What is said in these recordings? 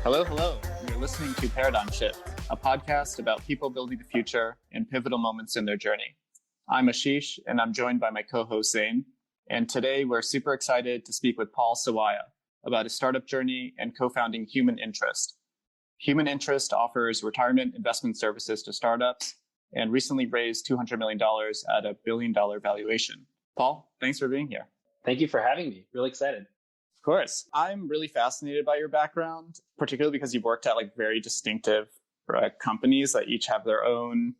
Hello, hello. You're listening to Paradigm Shift, a podcast about people building the future in pivotal moments in their journey. I'm Ashish, and I'm joined by my co-host Zane. And today we're super excited to speak with Paul Sawaya about his startup journey and co-founding Human Interest. Human Interest offers retirement investment services to startups and recently raised $200 million at a $1 billion valuation. Paul, thanks for being here. Thank you for having me. Really excited. Of course. I'm really fascinated by your background, particularly because you've worked at very distinctive companies that each have their own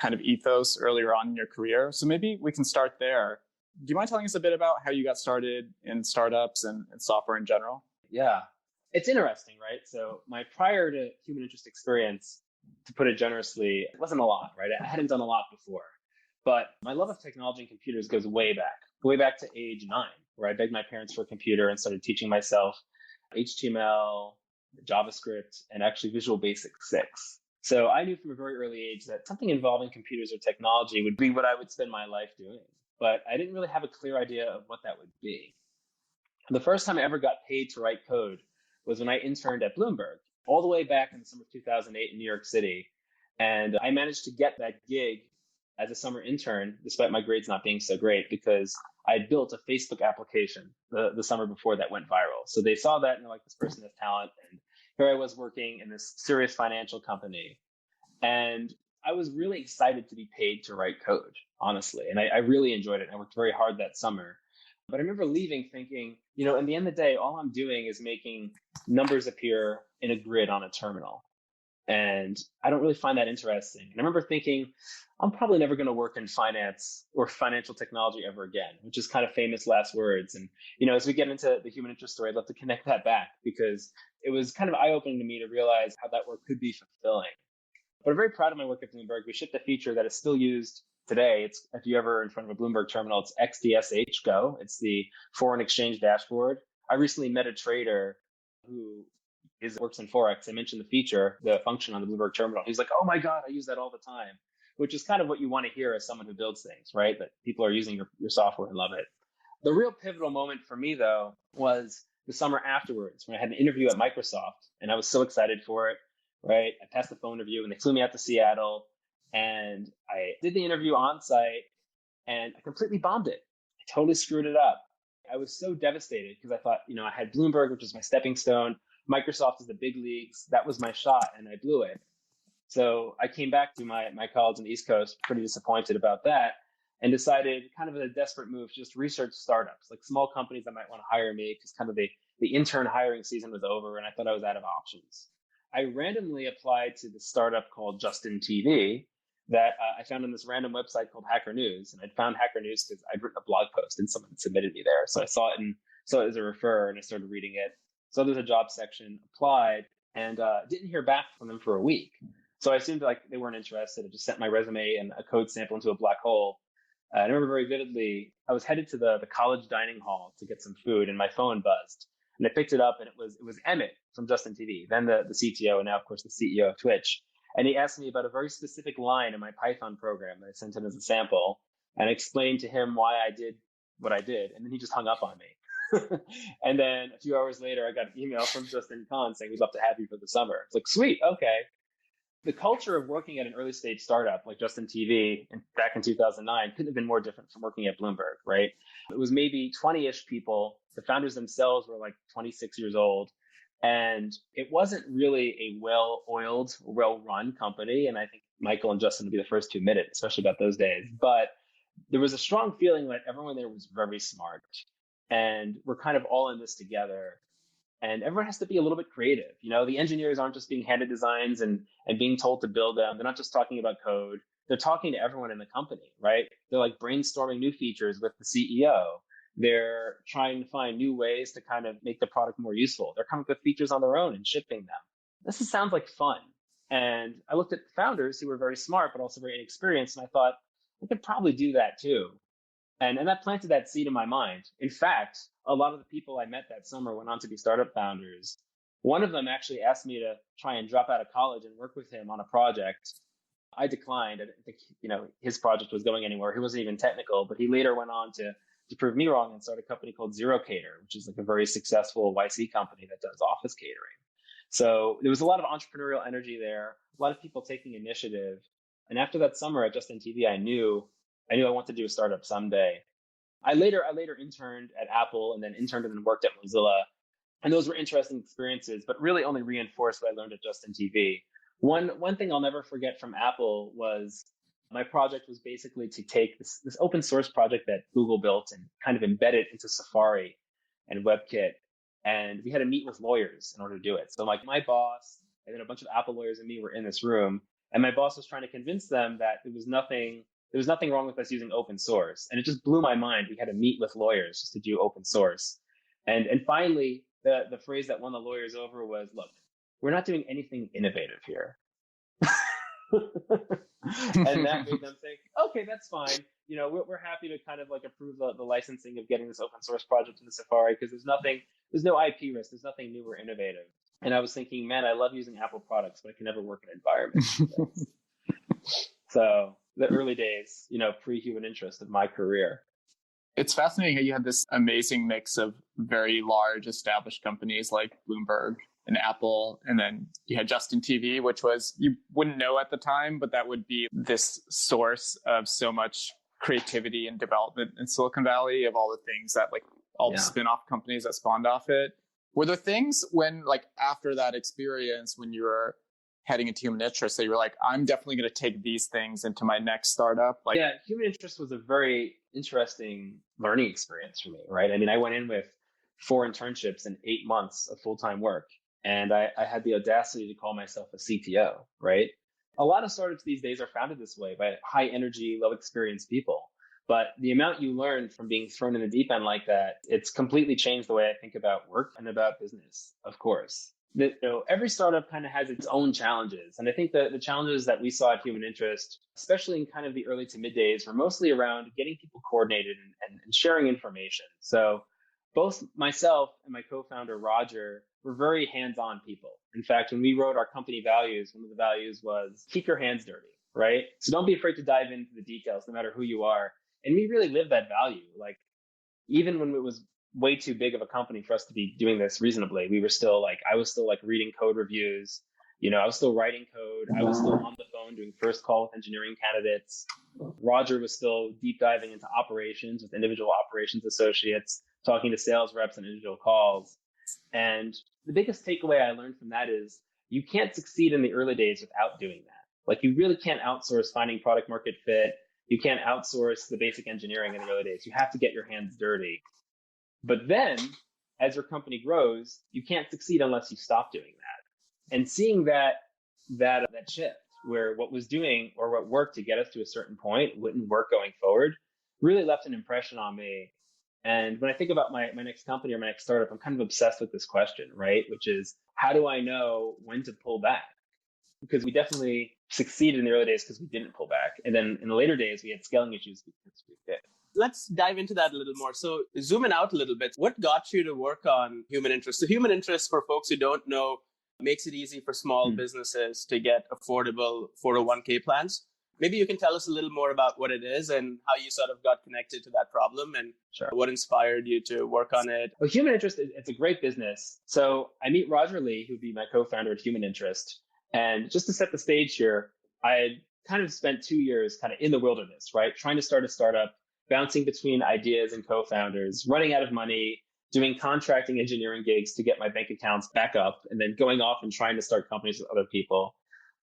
kind of ethos earlier on in your career. So maybe we can start there. Do you mind telling us a bit about how you got started in startups and software in general? Yeah, it's interesting, right? So my prior to Human Interest experience, to put it generously, it wasn't a lot, right? I hadn't done a lot before. But my love of technology and computers goes way back to age 9, where I begged my parents for a computer and started teaching myself HTML, JavaScript, and actually Visual Basic 6. So I knew from a very early age that something involving computers or technology would be what I would spend my life doing. But I didn't really have a clear idea of what that would be. The first time I ever got paid to write code was when I interned at Bloomberg, all the way back in the summer of 2008 in New York City. And I managed to get that gig as a summer intern, despite my grades not being so great, because I had built a Facebook application the summer before that went viral. So they saw that and they're like, this person has talent. And here I was working in this serious financial company. And I was really excited to be paid to write code, honestly. And I really enjoyed it. I worked very hard that summer. But I remember leaving thinking, in the end of the day, all I'm doing is making numbers appear in a grid on a terminal. And I don't really find that interesting. And I remember thinking, I'm probably never going to work in finance or financial technology ever again, which is kind of famous last words. And, as we get into the Human Interest story, I'd love to connect that back because it was kind of eye-opening to me to realize how that work could be fulfilling. But I'm very proud of my work at Bloomberg. We shipped a feature that is still used today. It's, if you're ever in front of a Bloomberg terminal, it's XDSH Go. It's the foreign exchange dashboard. I recently met a trader who works in Forex. I mentioned the feature, the function on the Bloomberg terminal. He's like, oh my God, I use that all the time, which is kind of what you want to hear as someone who builds things, right? That people are using your software and love it. The real pivotal moment for me, though, was the summer afterwards when I had an interview at Microsoft, and I was so excited for it, right? I passed the phone interview, and they flew me out to Seattle, and I did the interview on site, and I completely bombed it. I totally screwed it up. I was so devastated because I thought, I had Bloomberg, which was my stepping stone. Microsoft is the big leagues. That was my shot, and I blew it. So I came back to my college on the East Coast, pretty disappointed about that, and decided kind of in a desperate move, just research startups, like small companies that might want to hire me because kind of the intern hiring season was over, and I thought I was out of options. I randomly applied to the startup called Justin TV that I found on this random website called Hacker News. And I'd found Hacker News because I'd written a blog post and someone submitted me there. So I saw it as a referrer and I started reading it. So there's a job section, applied, and didn't hear back from them for a week. So I assumed they weren't interested. I just sent my resume and a code sample into a black hole. I remember very vividly, I was headed to the college dining hall to get some food and my phone buzzed. And I picked it up and it was Emmett from Justin TV, then the CTO and now, of course, the CEO of Twitch. And he asked me about a very specific line in my Python program that I sent him as a sample. And I explained to him why I did what I did. And then he just hung up on me. And then a few hours later, I got an email from Justin Khan saying we'd love to have you for the summer. It's like, sweet, okay. The culture of working at an early stage startup like Justin TV back in 2009 couldn't have been more different from working at Bloomberg, right? It was maybe 20-ish people. The founders themselves were like 26 years old. And it wasn't really a well-oiled, well-run company. And I think Michael and Justin would be the first to admit it, especially about those days. But there was a strong feeling that everyone there was very smart. And we're kind of all in this together. And everyone has to be a little bit creative. The engineers aren't just being handed designs and being told to build them. They're not just talking about code. They're talking to everyone in the company, right? They're like brainstorming new features with the CEO. They're trying to find new ways to kind of make the product more useful. They're coming up with features on their own and shipping them. This sounds like fun. And I looked at the founders who were very smart, but also very inexperienced. And I thought, we could probably do that too. And that planted that seed in my mind. In fact, a lot of the people I met that summer went on to be startup founders. One of them actually asked me to try and drop out of college and work with him on a project. I declined. I didn't think, his project was going anywhere. He wasn't even technical, but he later went on to prove me wrong and start a company called Zero Cater, which is like a very successful YC company that does office catering. So there was a lot of entrepreneurial energy there, a lot of people taking initiative. And after that summer at Justin TV, I knew I wanted to do a startup someday. I later interned at Apple and then interned and then worked at Mozilla. And those were interesting experiences, but really only reinforced what I learned at Justin TV. One thing I'll never forget from Apple was my project was basically to take this open source project that Google built and kind of embed it into Safari and WebKit. And we had to meet with lawyers in order to do it. So like my boss and then a bunch of Apple lawyers and me were in this room, and my boss was trying to convince them that there was nothing wrong with us using open source. And it just blew my mind. We had to meet with lawyers just to do open source. And finally, the phrase that won the lawyers over was, look, we're not doing anything innovative here. And that made them think, okay, that's fine. You know, we're happy to kind of like approve the licensing of getting this open source project into Safari because there's no IP risk. There's nothing new or innovative. And I was thinking, man, I love using Apple products, but I can never work in environments. So the early days, you know, pre-human interest of my career. It's fascinating how you had this amazing mix of very large established companies like Bloomberg and Apple, and then you had Justin TV, which was, you wouldn't know at the time, but that would be this source of so much creativity and development in Silicon Valley of all the things that like all the spin-off companies that spawned off it. Were there things when like after that experience, when you were heading into human interest, that you were like, I'm definitely going to take these things into my next startup? Like, yeah, human interest was a very interesting learning experience for me, right? I mean, I went in with 4 internships and 8 months of full-time work. And I had the audacity to call myself a CTO, right? A lot of startups these days are founded this way by high energy, low experience people. But the amount you learn from being thrown in the deep end like that, it's completely changed the way I think about work and about business, of course. Every startup kind of has its own challenges. And I think the challenges that we saw at Human Interest, especially in kind of the early to mid days, were mostly around getting people coordinated and sharing information. So both myself and my co-founder, Roger, were very hands-on people. In fact, when we wrote our company values, one of the values was keep your hands dirty, right? So don't be afraid to dive into the details, no matter who you are. And we really lived that value. Like, even when it was way too big of a company for us to be doing this reasonably, we were still like, I was still like reading code reviews. You know, I was still writing code. I was still on the phone doing first call with engineering candidates. Roger was still deep diving into operations with individual operations associates, talking to sales reps and individual calls. And the biggest takeaway I learned from that is you can't succeed in the early days without doing that. Like, you really can't outsource finding product market fit. You can't outsource the basic engineering in the early days. You have to get your hands dirty. But then, as your company grows, you can't succeed unless you stop doing that. And seeing that shift, where what was doing or what worked to get us to a certain point wouldn't work going forward, really left an impression on me. And when I think about my next company or my next startup, I'm kind of obsessed with this question, right? Which is, how do I know when to pull back? Because we definitely succeeded in the early days because we didn't pull back. And then in the later days, we had scaling issues because we did. Let's dive into that a little more. So zooming out a little bit, what got you to work on human interest? So human interest, for folks who don't know, makes it easy for small businesses to get affordable 401k plans. Maybe you can tell us a little more about what it is and how you sort of got connected to that problem and what inspired you to work on it. Well, Human Interest, it's a great business. So I meet Roger Lee, who'd be my co-founder at Human Interest. And just to set the stage here, I had kind of spent 2 years kind of in the wilderness, right? Trying to start a startup, bouncing between ideas and co-founders, running out of money, doing contracting engineering gigs to get my bank accounts back up, and then going off and trying to start companies with other people.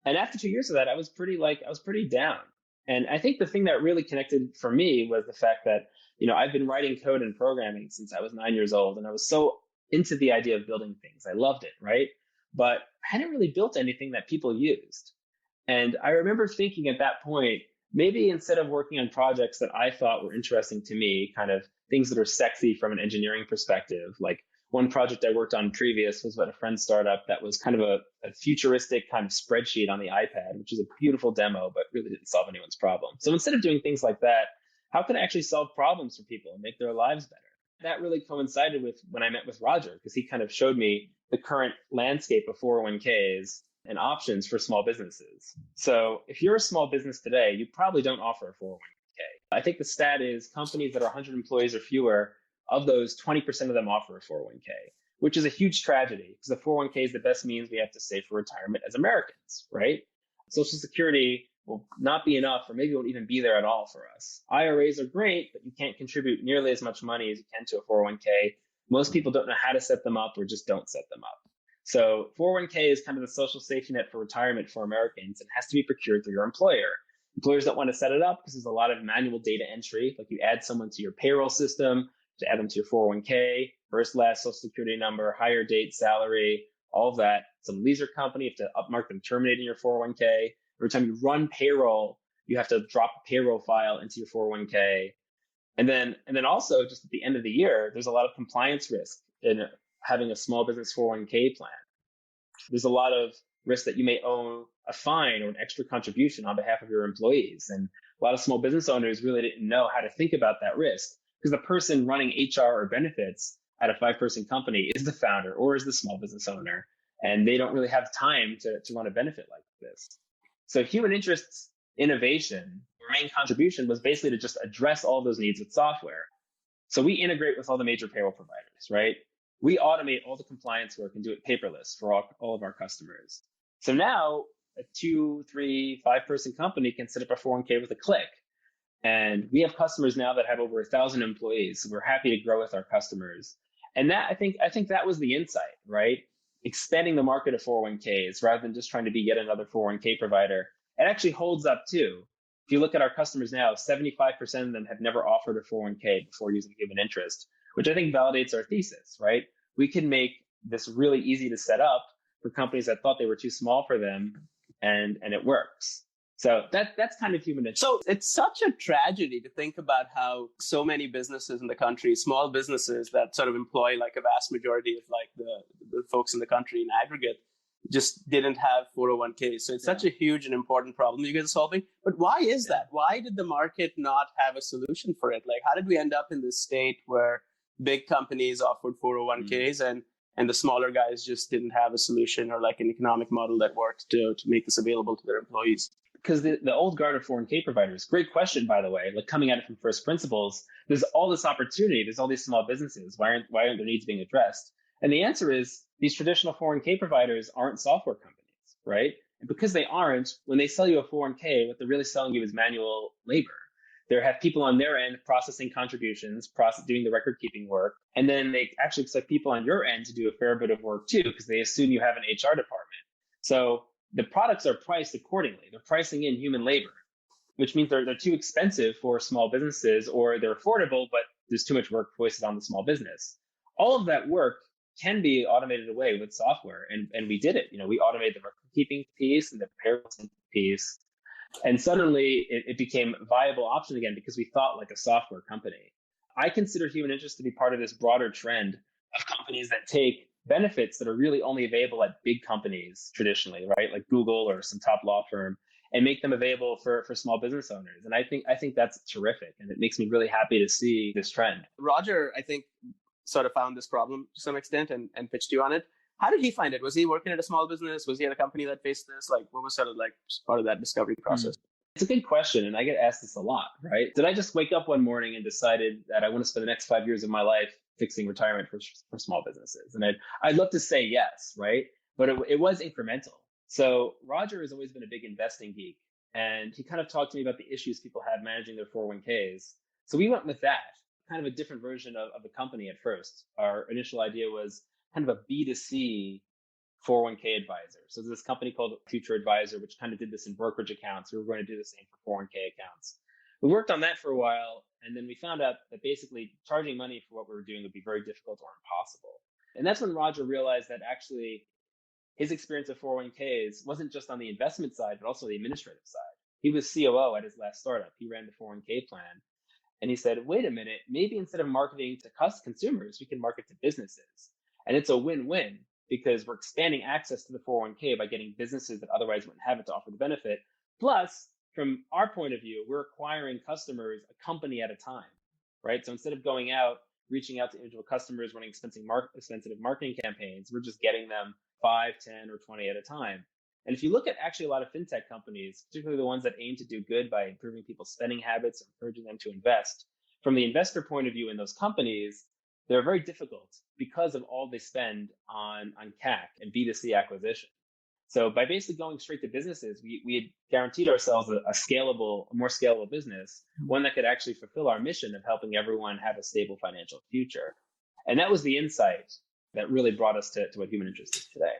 And after 2 years of that, I was pretty down. And I think the thing that really connected for me was the fact that, you know, I've been writing code and programming since I was 9 years old, and I was so into the idea of building things. I loved it, right? But I hadn't really built anything that people used. And I remember thinking at that point, maybe instead of working on projects that I thought were interesting to me, kind of things that are sexy from an engineering perspective, like one project I worked on previous was with a friend's startup that was kind of a futuristic kind of spreadsheet on the iPad, which is a beautiful demo, but really didn't solve anyone's problem. So instead of doing things like that, how can I actually solve problems for people and make their lives better? That really coincided with when I met with Roger, because he kind of showed me the current landscape of 401ks and options for small businesses. So if you're a small business today, you probably don't offer a 401k. I think the stat is companies that are 100 employees or fewer, of those, 20% of them offer a 401k. which is a huge tragedy because the 401k is the best means we have to save for retirement as Americans, right? Social Security will not be enough, or maybe won't even be there at all for us. IRAs are great, but you can't contribute nearly as much money as you can to a 401k. Most people don't know how to set them up or just don't set them up. So 401k is kind of the social safety net for retirement for Americans and has to be procured through your employer. Employers don't want to set it up because there's a lot of manual data entry. Like you add someone to your payroll system, to add them to your 401k, first, last social security number, hire date, salary, all of that. Some leisure company, you have to upmark them terminating your 401k. Every time you run payroll, you have to drop a payroll file into your 401k. And then also just at the end of the year, there's a lot of compliance risk in having a small business 401k plan. There's a lot of risk that you may owe a fine or an extra contribution on behalf of your employees. And a lot of small business owners really didn't know how to think about that risk because the person running HR or benefits at a 5-person company is the founder or is the small business owner. And they don't really have time to run a benefit like this. So human interests innovation, our main contribution was basically to just address all those needs with software. So we integrate with all the major payroll providers, right? We automate all the compliance work and do it paperless for all of our customers. So now a 2, 3, 5-person company can set up a 401k with a click. And we have customers now that have over 1,000 employees. So we're happy to grow with our customers. And that I think that was the insight, right? Expanding the market of 401ks rather than just trying to be yet another 401k provider. It actually holds up too. If you look at our customers now, 75% of them have never offered a 401k before using human interest, which I think validates our thesis, right? We can make this really easy to set up for companies that thought they were too small for them, and it works. So that's kind of human interest. So it's such a tragedy to think about how so many businesses in the country, small businesses that sort of employ like a vast majority of like the folks in the country in aggregate, just didn't have 401ks. So it's such a huge and important problem you guys are solving. But why is that? Why did the market not have a solution for it? Like, how did we end up in this state where big companies offered 401ks and the smaller guys just didn't have a solution or like an economic model that worked to make this available to their employees? Because the old guard of 401k providers, great question, by the way, like coming at it from first principles, there's all this opportunity, there's all these small businesses. Why aren't their needs being addressed? And the answer is these traditional 401k providers aren't software companies, right? And because they aren't, when they sell you a 401k, what they're really selling you is manual labor. They have people on their end processing contributions, doing the record keeping work. And then they actually expect people on your end to do a fair bit of work too, because they assume you have an HR department. So the products are priced accordingly. They're pricing in human labor, which means they're too expensive for small businesses, or they're affordable, but there's too much work foisted on the small business. All of that work can be automated away with software. And we did it. We automated the record keeping piece and the payroll piece. And suddenly it became a viable option again because we thought like a software company. I consider human interest to be part of this broader trend of companies that take benefits that are really only available at big companies traditionally, right? Like Google or some top law firm, and make them available for small business owners. And I think that's terrific. And it makes me really happy to see this trend. Roger, I think, sort of found this problem to some extent and pitched you on it. How did he find it? Was he working at a small business? Was he at a company that faced this? Like, what was sort of like part of that discovery process? It's a good question, and I get asked this a lot, right? Did I just wake up one morning and decided that I want to spend the next 5 years of my life fixing retirement for small businesses? And I'd love to say yes, right? But it was incremental. So Roger has always been a big investing geek, and he kind of talked to me about the issues people have managing their 401ks. So we went with that, kind of a different version of the company at first. Our initial idea was kind of a B2C 401k advisor. So there's this company called Future Advisor, which kind of did this in brokerage accounts. We were going to do the same for 401k accounts. We worked on that for a while, and then we found out that basically charging money for what we were doing would be very difficult or impossible. And that's when Roger realized that actually his experience of 401ks wasn't just on the investment side, but also the administrative side. He was COO at his last startup. He ran the 401k plan. And he said, wait a minute, maybe instead of marketing to consumers, we can market to businesses. And it's a win-win because we're expanding access to the 401k by getting businesses that otherwise wouldn't have it to offer the benefit. Plus, from our point of view, we're acquiring customers a company at a time, right? So instead of going out, reaching out to individual customers, running expensive marketing campaigns, we're just getting them 5, 10, or 20 at a time. And if you look at actually a lot of fintech companies, particularly the ones that aim to do good by improving people's spending habits and encouraging them to invest, from the investor point of view in those companies, they're very difficult because of all they spend on CAC and B2C acquisition. So by basically going straight to businesses, we had guaranteed ourselves a more scalable business, one that could actually fulfill our mission of helping everyone have a stable financial future. And that was the insight that really brought us to what human interest is today.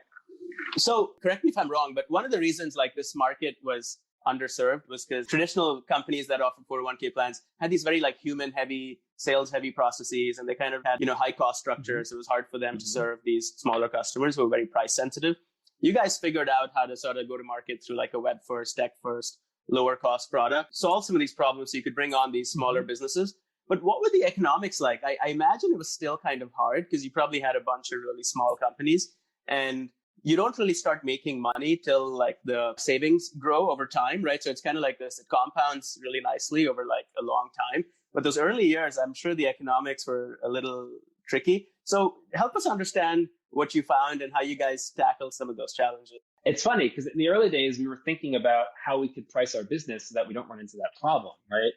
So correct me if I'm wrong, but one of the reasons like this market was underserved was because traditional companies that offer 401k plans had these very like human heavy, sales heavy processes, and they kind of had, high cost structures. It was hard for them to serve these smaller customers who were very price sensitive. You guys figured out how to sort of go to market through like a web first, tech first, lower cost product, solve some of these problems so you could bring on these smaller businesses. But what were the economics like? I imagine it was still kind of hard because you probably had a bunch of really small companies, and you don't really start making money till like the savings grow over time, right? So it's kind of like this, it compounds really nicely over like a long time. But those early years, I'm sure the economics were a little tricky. So help us understand what you found and how you guys tackled some of those challenges. It's funny because in the early days, we were thinking about how we could price our business so that we don't run into that problem, right?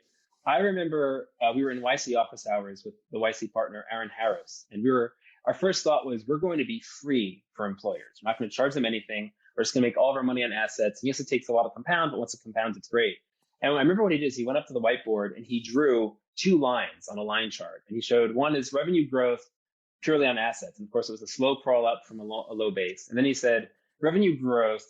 I remember we were in YC office hours with the YC partner, Aaron Harris, and our first thought was we're going to be free for employers. We're not going to charge them anything. We're just going to make all of our money on assets. And yes, it takes a lot to compound, but once it compounds, it's great. And I remember what he did is he went up to the whiteboard and he drew 2 lines on a line chart. And he showed one is revenue growth purely on assets. And of course, it was a slow crawl up from a low base. And then he said revenue growth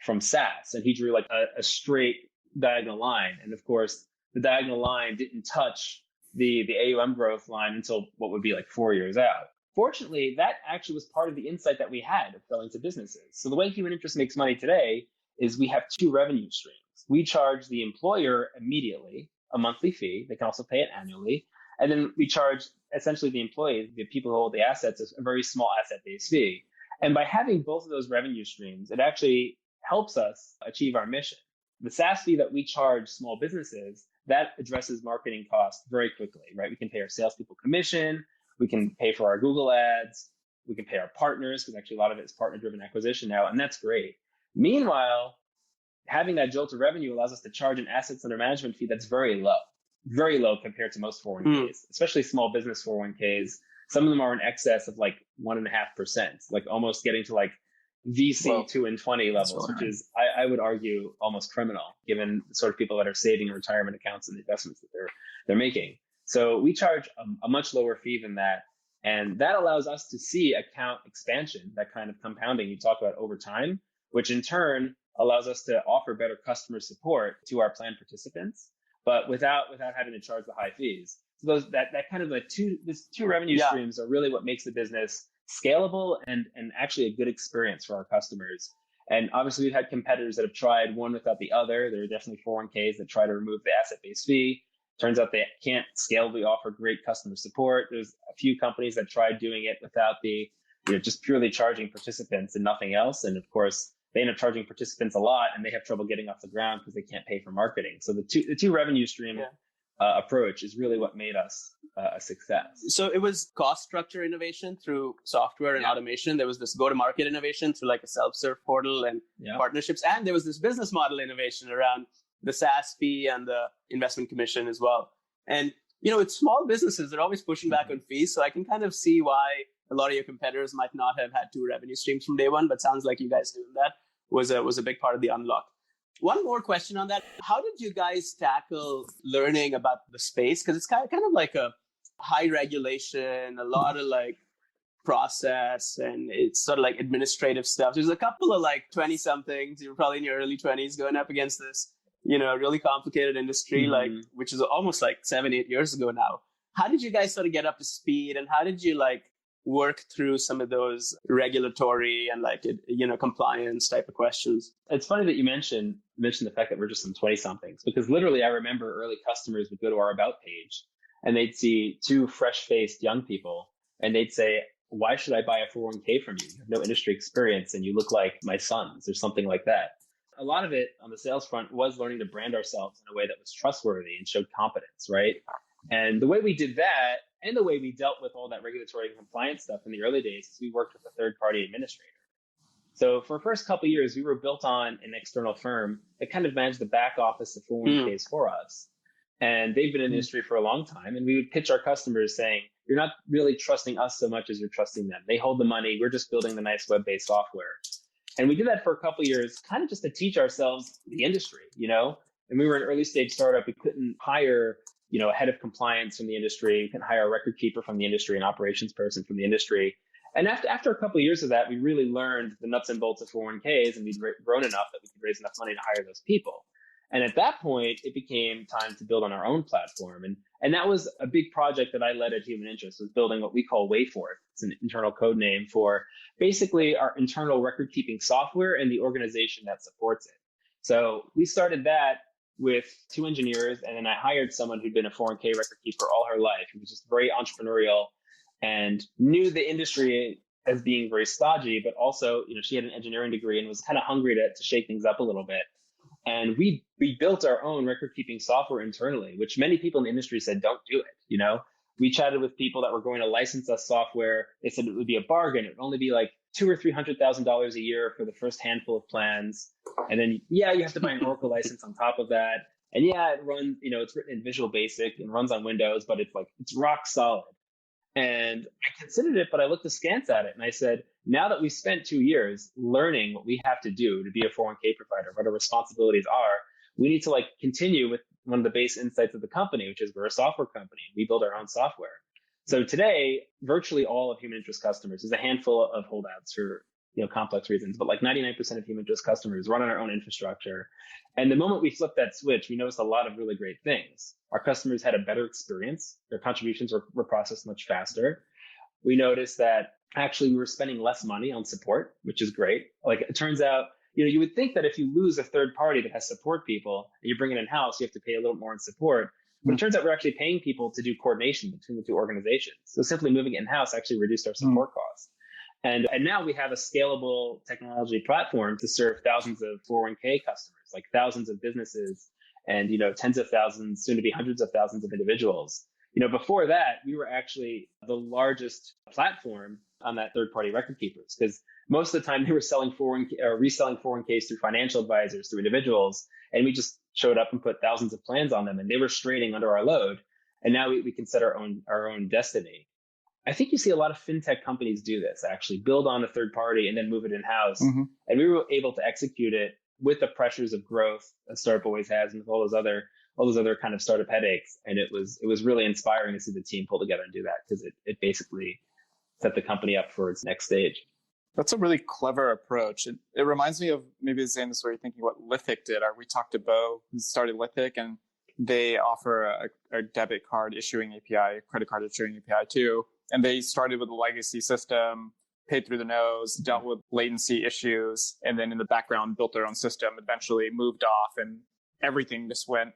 from SaaS. And he drew like a straight diagonal line. And of course, the diagonal line didn't touch the AUM growth line until what would be like 4 years out. Fortunately, that actually was part of the insight that we had of selling to businesses. So the way human interest makes money today is we have 2 revenue streams. We charge the employer immediately a monthly fee. They can also pay it annually. And then we charge essentially the employees, the people who hold the assets, a very small asset-based fee. And by having both of those revenue streams, it actually helps us achieve our mission. The SaaS fee that we charge small businesses, that addresses marketing costs very quickly, right? We can pay our salespeople commission. We can pay for our Google ads. We can pay our partners, because actually a lot of it is partner-driven acquisition now, and that's great. Meanwhile, having that jolt of revenue allows us to charge an assets under management fee that's very low compared to most 401ks, especially small business 401ks. Some of them are in excess of like 1.5%, like almost getting to like VC 2 and 20 levels, which is, I would argue, almost criminal, given the sort of people that are saving in retirement accounts and the investments that they're making. So we charge a much lower fee than that. And that allows us to see account expansion, that kind of compounding you talk about over time, which in turn allows us to offer better customer support to our plan participants, but without having to charge the high fees. So that kind of these two revenue streams are really what makes the business scalable and actually a good experience for our customers. And obviously we've had competitors that have tried one without the other. There are definitely 401ks that try to remove the asset-based fee. Turns out they can't scalably offer great customer support. There's a few companies that tried doing it without just purely charging participants and nothing else. And of course, they end up charging participants a lot, and they have trouble getting off the ground because they can't pay for marketing. So the two revenue stream approach is really what made us a success. So it was cost structure innovation through software and automation. There was this go-to-market innovation through like a self-serve portal and partnerships. And there was this business model innovation around the SaaS fee and the investment commission as well. And, it's small businesses, they're always pushing back on fees. So I can kind of see why a lot of your competitors might not have had 2 revenue streams from day one, but sounds like you guys doing that was a big part of the unlock. One more question on that. How did you guys tackle learning about the space? Because it's kind of like a high regulation, a lot of like process, and it's sort of like administrative stuff. There's a couple of like 20 somethings, you're probably in your early 20s going up against this, really complicated industry, like, which is almost like 7-8 years ago now. How did you guys sort of get up to speed, and how did you like work through some of those regulatory and like, compliance type of questions? It's funny that you mentioned the fact that we're just some 20 somethings, because literally I remember early customers would go to our about page and they'd see 2 fresh faced young people and they'd say, why should I buy a 401k from you? You have no industry experience and you look like my sons or something like that. A lot of it on the sales front was learning to brand ourselves in a way that was trustworthy and showed competence, right? And the way we did that and the way we dealt with all that regulatory and compliance stuff in the early days is we worked with a third-party administrator. So for the first couple of years, we were built on an external firm that kind of managed the back office of 401ks for us. And they've been in the industry for a long time. And we would pitch our customers saying, you're not really trusting us so much as you're trusting them. They hold the money. We're just building the nice web-based software. And we did that for a couple of years, kind of just to teach ourselves the industry, And we were an early stage startup. We couldn't hire, a head of compliance from the industry. We couldn't hire a record keeper from the industry, an operations person from the industry. And after a couple of years of that, we really learned the nuts and bolts of 401ks, and we'd grown enough that we could raise enough money to hire those people. And at that point, it became time to build on our own platform. And that was a big project that I led at Human Interest, was building what we call Wayforth. It's an internal code name for basically our internal record keeping software and the organization that supports it. So we started that with 2 engineers, and then I hired someone who'd been a 401k record keeper all her life, who was just very entrepreneurial and knew the industry as being very stodgy, but also, she had an engineering degree and was kind of hungry to shake things up a little bit. And we built our own record keeping software internally, which many people in the industry said, don't do it. We chatted with people that were going to license us software. They said it would be a bargain. It would only be like $200,000 or $300,000 a year for the first handful of plans. And then, you have to buy an Oracle license on top of that. And it runs, it's written in Visual Basic and runs on Windows, but it's rock solid. And I considered it, but I looked askance at it and I said, now that we've spent 2 years learning what we have to do to be a 401k provider, what our responsibilities are, we need to continue with one of the base insights of the company, which is we're a software company. We build our own software. So today, virtually all of Human Interest customers, there's a handful of holdouts for complex reasons, but 99% of Human Interest customers run on our own infrastructure. And the moment we flipped that switch, we noticed a lot of really great things. Our customers had a better experience. Their contributions were processed much faster. We noticed that actually we were spending less money on support, which is great. It turns out, you would think that if you lose a third party that has support people and you bring it in-house, you have to pay a little more in support. But it turns out we're actually paying people to do coordination between the two organizations. So simply moving it in-house actually reduced our support costs. And now we have a scalable technology platform to serve thousands of 401k customers, thousands of businesses and, tens of thousands, soon to be hundreds of thousands of individuals. Before that, we were actually the largest platform on that third-party record keepers, because most of the time they were selling reselling 401ks through financial advisors, through individuals, and we just showed up and put thousands of plans on them, and they were straining under our load. And now we can set our own destiny. I think you see a lot of fintech companies do this, actually build on a third party and then move it in-house. Mm-hmm. And we were able to execute it with the pressures of growth that startup always has, and with all those other kind of startup headaches. And it was really inspiring to see the team pull together and do that, because it basically set the company up for its next stage. That's a really clever approach. It reminds me of maybe the same way you're thinking what Lithic did. We talked to Bo, who started Lithic, and they offer a debit card issuing API, credit card issuing API too. And they started with a legacy system, paid through the nose, dealt with latency issues, and then in the background built their own system, eventually moved off, and everything just went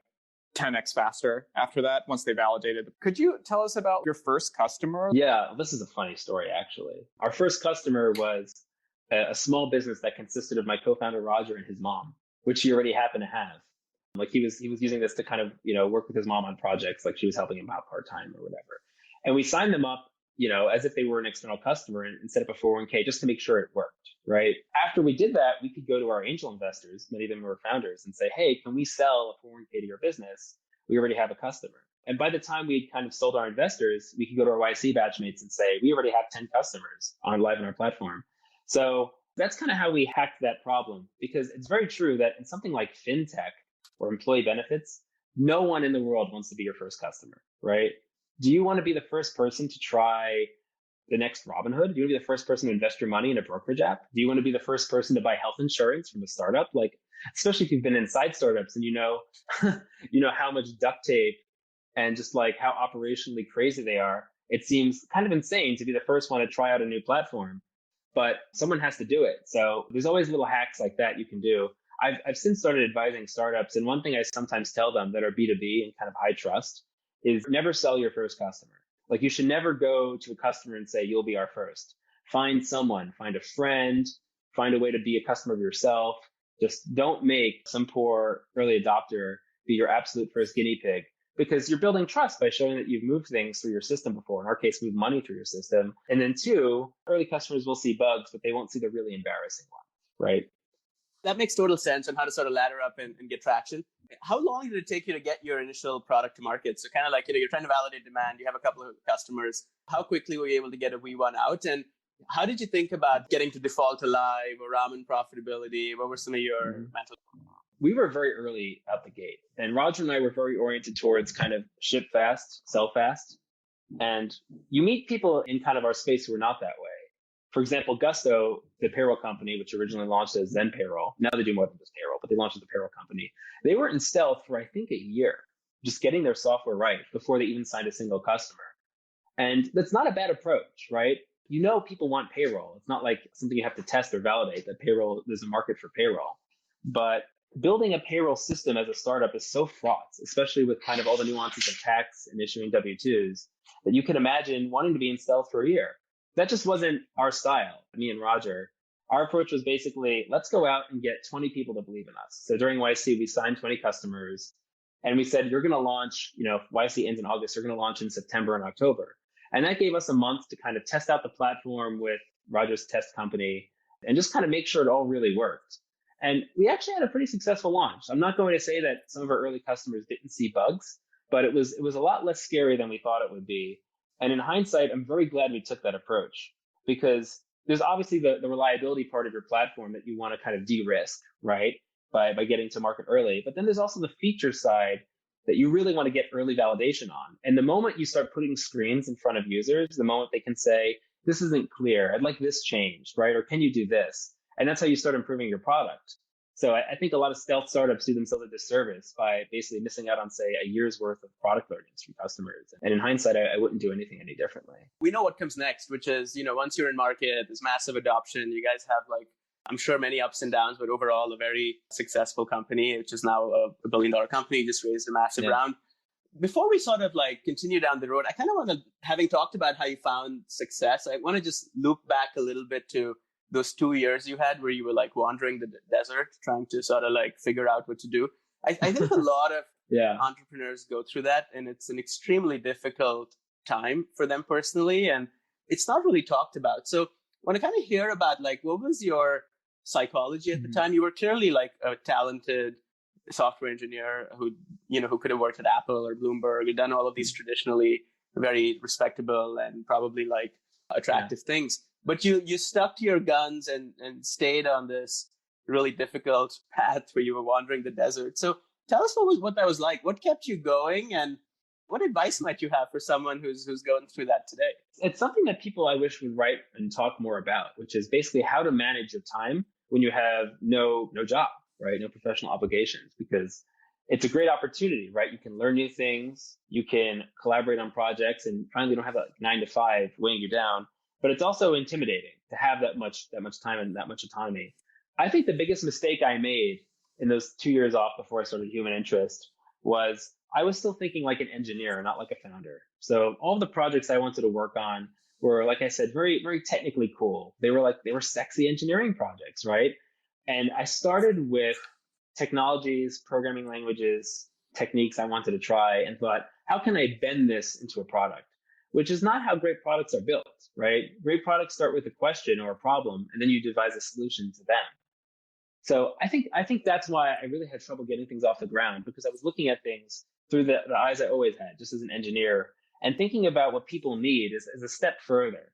10x faster after that once they validated. Could you tell us about your first customer? Yeah, this is a funny story, actually. Our first customer was a small business that consisted of my co-founder, Roger, and his mom, which he already happened to have. He was using this to kind of, work with his mom on projects, she was helping him out part-time or whatever. And we signed them up, as if they were an external customer and set up a 401k just to make sure it worked, right? After we did that, we could go to our angel investors, many of them were founders, and say, hey, can we sell a 401k to your business? We already have a customer. And by the time we kind of sold our investors, we could go to our YC batchmates and say, we already have 10 customers live on our platform. So that's kind of how we hacked that problem, because it's very true that in something like fintech or employee benefits, no one in the world wants to be your first customer, right? Do you want to be the first person to try the next Robinhood? Do you want to be the first person to invest your money in a brokerage app? Do you want to be the first person to buy health insurance from a startup? Especially if you've been inside startups and you know how much duct tape and just how operationally crazy they are. It seems kind of insane to be the first one to try out a new platform, but someone has to do it. So there's always little hacks like that you can do. I've since started advising startups, and one thing I sometimes tell them that are B2B and kind of high trust is never sell your first customer. You should never go to a customer and say, you'll be our first. Find someone, find a friend, find a way to be a customer of yourself. Just don't make some poor early adopter be your absolute first guinea pig, because you're building trust by showing that you've moved things through your system before. In our case, moved money through your system. And then 2, early customers will see bugs, but they won't see the really embarrassing ones, right? That makes total sense on how to sort of ladder up and get traction. How long did it take you to get your initial product to market? So kind of like, you're trying to validate demand, you have a couple of customers. How quickly were you able to get a V1 out? And how did you think about getting to default to live or ramen profitability? What were some of your mental? We were very early out the gate, and Roger and I were very oriented towards kind of ship fast, sell fast. And you meet people in kind of our space who are not that way. For example, Gusto, the payroll company, which originally launched as Zen Payroll, now they do more than just payroll, but they launched as a payroll company. They were in stealth for, I think, a year, just getting their software right before they even signed a single customer. And that's not a bad approach, right? You know, people want payroll. It's not like something you have to test or validate that payroll, there's a market for payroll. But building a payroll system as a startup is so fraught, especially with kind of all the nuances of tax and issuing W-2s, that you can imagine wanting to be in stealth for a year. That just wasn't our style, me and Roger. Our approach was basically, let's go out and get 20 people to believe in us. So during YC, we signed 20 customers, and we said, you're going to launch, YC ends in August, you're going to launch in September and October. And that gave us a month to kind of test out the platform with Roger's test company and just kind of make sure it all really worked. And we actually had a pretty successful launch. I'm not going to say that some of our early customers didn't see bugs, but it was a lot less scary than we thought it would be. And in hindsight, I'm very glad we took that approach, because there's obviously the reliability part of your platform that you want to kind of de-risk, right, by getting to market early. But then there's also the feature side that you really want to get early validation on. And the moment you start putting screens in front of users, the moment they can say, this isn't clear, I'd like this changed, right? Or can you do this? And that's how you start improving your product. So I think a lot of stealth startups do themselves a disservice by basically missing out on, say, a year's worth of product learnings from customers. And in hindsight, I wouldn't do anything any differently. We know what comes next, which is, once you're in market, there's massive adoption. You guys have, I'm sure, many ups and downs, but overall a very successful company, which is now a $1 billion company, just raised a massive round. Before we sort of continue down the road, I kind of want to, having talked about how you found success, I want to just loop back a little bit to those 2 years you had where you were wandering the desert, trying to sort of figure out what to do. I think a lot of entrepreneurs go through that, and it's an extremely difficult time for them personally, and it's not really talked about. So I want to kind of hear about what was your psychology at the time? You were clearly a talented software engineer who could have worked at Apple or Bloomberg, had done all of these traditionally very respectable and probably attractive things. But you stuck to your guns and stayed on this really difficult path where you were wandering the desert. So tell us what that was like. What kept you going, and what advice might you have for someone who's going through that today? It's something that people I wish would write and talk more about, which is basically how to manage your time when you have no job, right? No professional obligations, because it's a great opportunity, right? You can learn new things, you can collaborate on projects, and finally don't have a 9 to 5 weighing you down. But it's also intimidating to have that much time and that much autonomy. I think the biggest mistake I made in those 2 years off before I started Human Interest was I was still thinking like an engineer, not like a founder. So all of the projects I wanted to work on were, like I said, very, very technically cool. They were sexy engineering projects, right? And I started with technologies, programming languages, techniques I wanted to try, and thought, how can I bend this into a product? Which is not how great products are built, right? Great products start with a question or a problem, and then you devise a solution to them. So I think that's why I really had trouble getting things off the ground, because I was looking at things through the eyes I always had, just as an engineer, and thinking about what people need is a step further.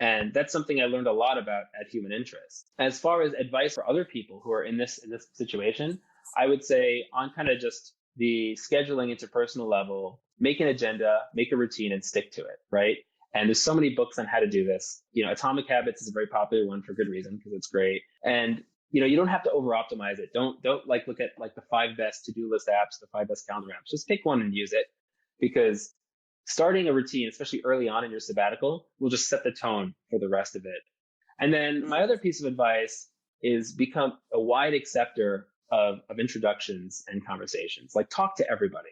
And that's something I learned a lot about at Human Interest. As far as advice for other people who are in this situation, I would say on kind of just the scheduling interpersonal level, make an agenda, make a routine, and stick to it, right? And there's so many books on how to do this. Atomic Habits is a very popular one for good reason, because it's great. And you don't have to over optimize it. Don't look at the 5 best to-do list apps, the 5 best calendar apps. Just pick one and use it, because starting a routine, especially early on in your sabbatical, will just set the tone for the rest of it. And then my other piece of advice is become a wide acceptor of introductions and conversations. Talk to everybody.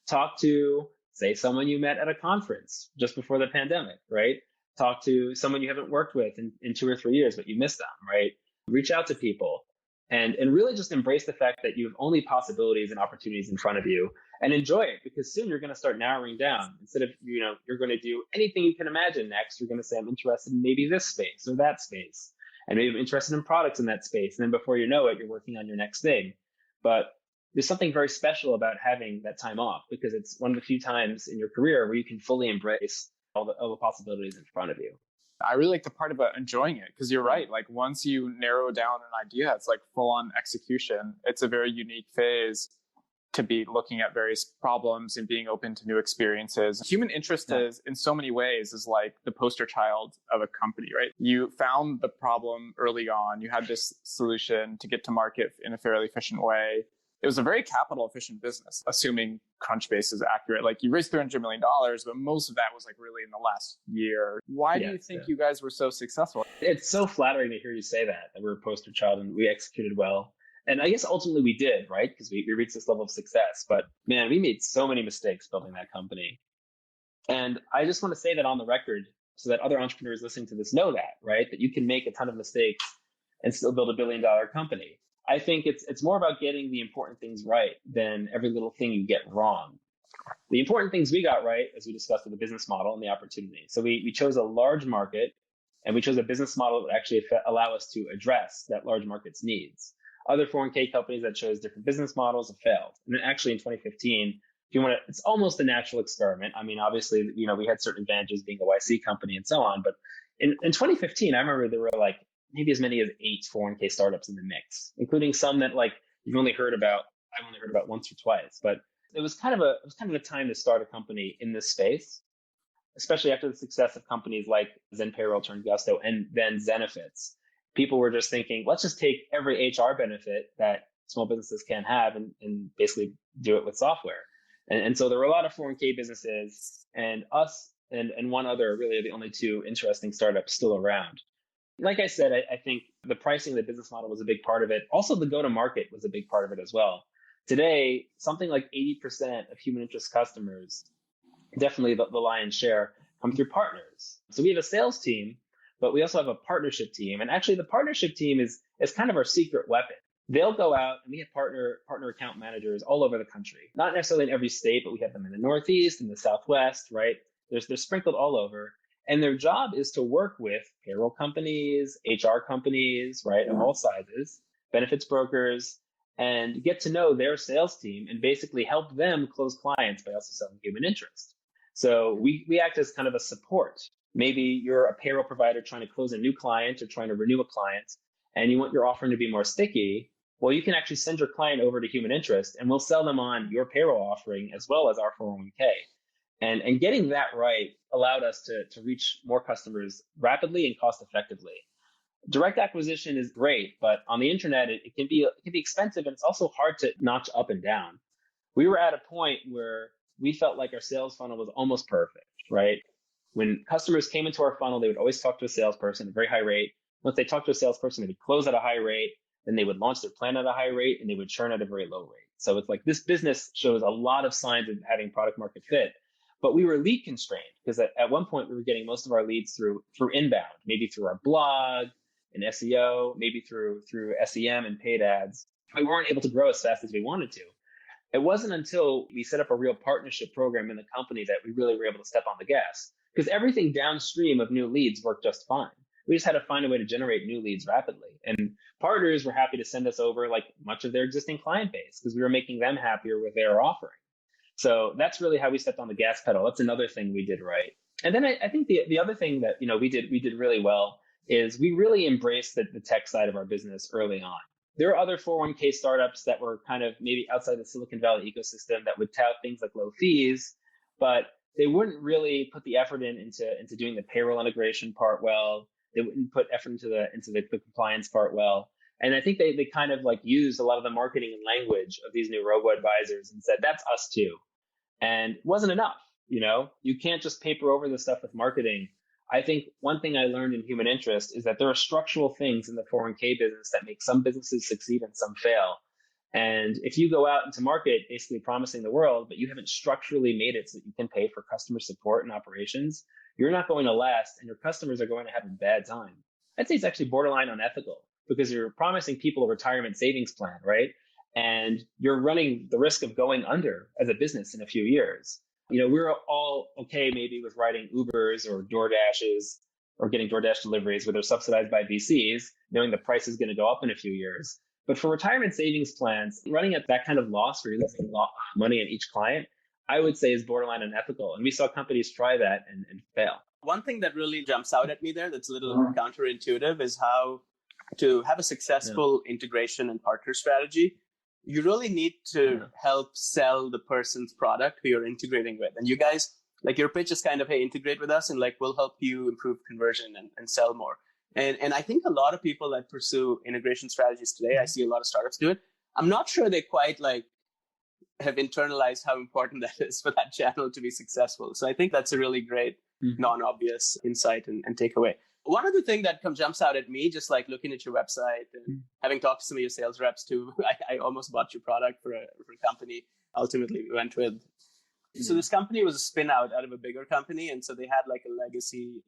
Talk to, say, someone you met at a conference just before the pandemic, right? Talk to someone you haven't worked with in 2 or 3 years, but you missed them, right? Reach out to people and really just embrace the fact that you have only possibilities and opportunities in front of you, and enjoy it, because soon you're going to start narrowing down. Instead of, you're going to do anything you can imagine next, you're going to say, I'm interested in maybe this space or that space, and maybe I'm interested in products in that space. And then before you know it, you're working on your next thing. But there's something very special about having that time off because it's one of the few times in your career where you can fully embrace all the possibilities in front of you. I really like the part about enjoying it because you're right. Like once you narrow down an idea, it's like full on execution. It's a very unique phase to be looking at various problems and being open to new experiences. Human interest is in so many ways is like the poster child of a company, right? You found the problem early on. You had this solution to get to market in a fairly efficient way. It was a very capital efficient business, assuming Crunchbase is accurate. Like you raised $300 million, but most of that was like really in the last year. Why do you think you guys were so successful? It's so flattering to hear you say that we're a poster child and we executed well. And I guess ultimately we did, right? Because we reached this level of success. But man, we made so many mistakes building that company. And I just want to say that on the record so that other entrepreneurs listening to this know that, right? That you can make a ton of mistakes and still build $1 billion company. I think it's more about getting the important things right than every little thing you get wrong. The important things we got right, as we discussed, with the business model and the opportunity. So we chose a large market and we chose a business model that actually allow us to address that large market's needs. Other 401k companies that chose different business models have failed. And then actually in 2015, if you want to, it's almost a natural experiment. I mean, obviously, we had certain advantages being a YC company and so on. But in 2015, I remember there were like maybe as many as 8 401k startups in the mix, including some that like I've only heard about once or twice. But it was kind of a time to start a company in this space, especially after the success of companies like Zen Payroll turned Gusto and then Zenefits. People were just thinking, let's just take every HR benefit that small businesses can have and basically do it with software. And so there were a lot of 401k businesses, and us and one other really are the only 2 interesting startups still around. Like I said, I think the pricing of the business model was a big part of it. Also, the go-to-market was a big part of it as well. Today, something like 80% of human interest customers, definitely the lion's share, come through partners. So we have a sales team, but we also have a partnership team. And actually, the partnership team is kind of our secret weapon. They'll go out and we have partner account managers all over the country. Not necessarily in every state, but we have them in the Northeast, in the Southwest, right? They're sprinkled all over. And their job is to work with payroll companies, HR companies, right, of all sizes, benefits brokers, and get to know their sales team and basically help them close clients by also selling human interest. So we act as kind of a support. Maybe you're a payroll provider trying to close a new client or trying to renew a client, and you want your offering to be more sticky. Well, you can actually send your client over to human interest, and we'll sell them on your payroll offering as well as our 401k. And getting that right allowed us to reach more customers rapidly and cost effectively. Direct acquisition is great, but on the internet, it can be expensive, and it's also hard to notch up and down. We were at a point where we felt like our sales funnel was almost perfect, right? When customers came into our funnel, they would always talk to a salesperson at a very high rate. Once they talked to a salesperson, they would close at a high rate. Then they would launch their plan at a high rate, and they would churn at a very low rate. So it's like this business shows a lot of signs of having product market fit. But we were lead constrained because at one point we were getting most of our leads through inbound, maybe through our blog and SEO, maybe through SEM and paid ads. We weren't able to grow as fast as we wanted to. It wasn't until we set up a real partnership program in the company that we really were able to step on the gas, because everything downstream of new leads worked just fine. We just had to find a way to generate new leads rapidly. And partners were happy to send us over like much of their existing client base because we were making them happier with their offering. So that's really how we stepped on the gas pedal. That's another thing we did right. And then I think the other thing that we did really well is we really embraced the tech side of our business early on. There are other 401k startups that were kind of maybe outside the Silicon Valley ecosystem that would tout things like low fees, but they wouldn't really put the effort into doing the payroll integration part well. They wouldn't put effort into the compliance part well. And I think they kind of like used a lot of the marketing and language of these new robo-advisors and said, that's us too. And it wasn't enough. You can't just paper over the stuff with marketing. I think one thing I learned in human interest is that there are structural things in the 401k business that make some businesses succeed and some fail. And if you go out into market basically promising the world, but you haven't structurally made it so that you can pay for customer support and operations, you're not going to last, and your customers are going to have a bad time. I'd say it's actually borderline unethical because you're promising people a retirement savings plan, right? And you're running the risk of going under as a business in a few years. We're all okay maybe with riding Ubers or DoorDashes or getting DoorDash deliveries where they're subsidized by VCs, knowing the price is going to go up in a few years. But for retirement savings plans, running at that kind of loss where you're losing money on each client, I would say is borderline unethical. And we saw companies try that and fail. One thing that really jumps out at me there that's a little counterintuitive is how to have a successful integration and partner strategy, you really need to help sell the person's product who you're integrating with. And you guys, like your pitch is kind of, hey, integrate with us and like we'll help you improve conversion and sell more. And I think a lot of people that pursue integration strategies today, I see a lot of startups do it. I'm not sure they quite like have internalized how important that is for that channel to be successful. So I think that's a really great non-obvious insight and takeaway. One other thing that jumps out at me, just like looking at your website and having talked to some of your sales reps too, I almost bought your product for a company. Ultimately, we went with. So this company was a spin out of a bigger company. And so they had like a legacy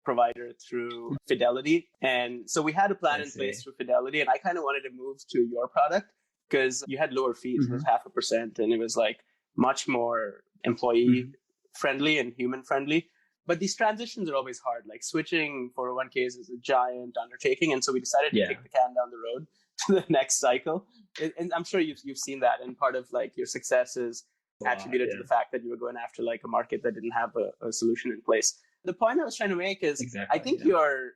provider through Fidelity. And so we had a plan in place through Fidelity. And I kind of wanted to move to your product because you had lower fees, it was 0.5%. And it was like much more employee friendly and human friendly. But these transitions are always hard. Like switching 401ks is a giant undertaking. And so we decided to kick the can down the road to the next cycle. And I'm sure you've seen that. And part of like your success is attributed to the fact that you were going after like a market that didn't have a solution in place. The point I was trying to make is I think you're